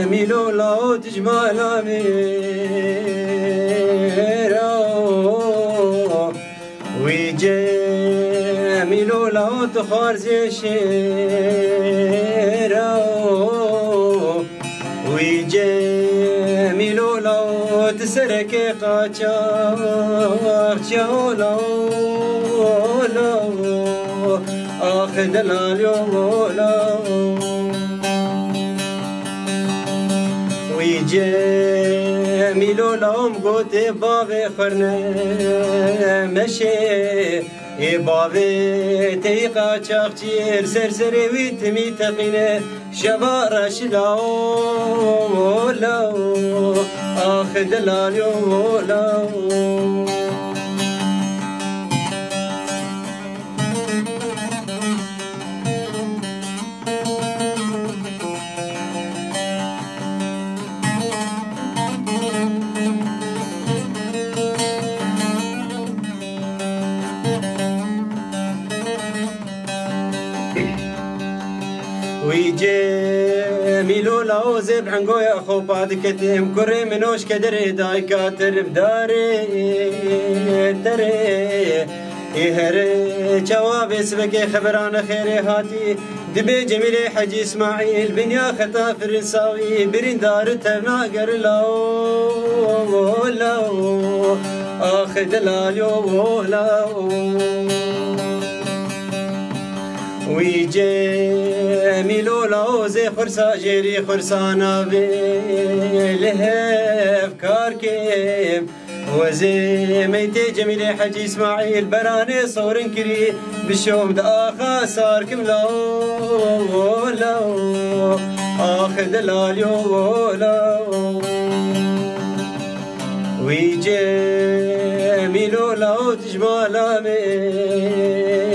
ميلو لاو تجمالا ميرا ويجميلو لاو تخارزي شيرا ويجميلو لاو تسرك قاچاق چاولو آخد الاليو ويجميلو لهم قوت بابي خرنا مشي بابي تيقا چاقچير سرسري ويتمي تقينه شبارش لاو لاو آخد الاليو لاو ويجميلو لاو زب عنقو يا خو بعد كتم كري منوش كدري داي كاتر بداري تري يهري جواب اسمك خبران خيري هاتي دبي جميلي حجي اسماعيل بنيا خطا فرنساوي برين دار تناقر لاو لاو اخذ لاليو لاو ويجميلو لاو زي خرسا جيري خرسانا بلهف كاركيم وزي ميتي جميلي حجي اسماعيل براني صور كري بالشوم داخا صار كملاو لاو اخذ الاليو لاو ويجميلو لاو تجمالا ميرا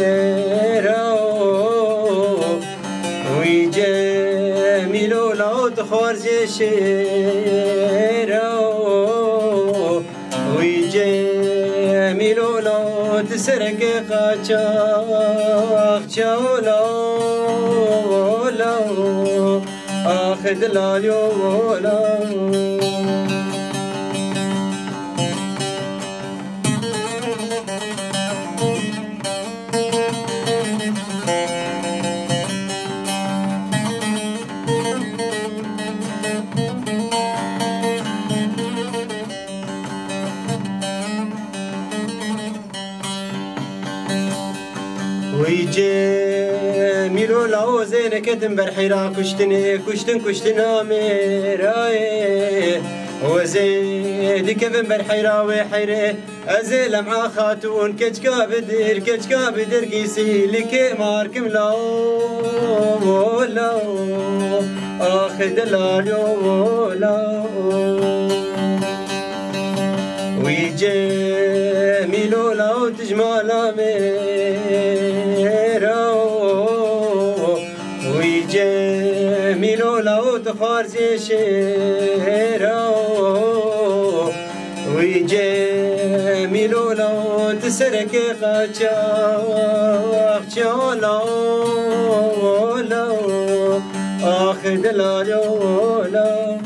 ويجميلو لاو تخارزي شيرا ويجميلو لاو تسرق قاچاق چاولو لاو آخذ الاليو لاو ويجميلو لاو زين كتم برحيرا كشتني كشتنا ميراي وزيد كبن برحيرا وحيري ازيل مع خاتون كجكا بدر قيسي لكي ماركم لاو لاو اخذ الاليو لاو ويجميلو لاو تجمالا ميرا ويجميلو لاو تخارزي شيرا ويجميلو لاو تسرك قاچاق چاولو لاو آخذ الاليو لاو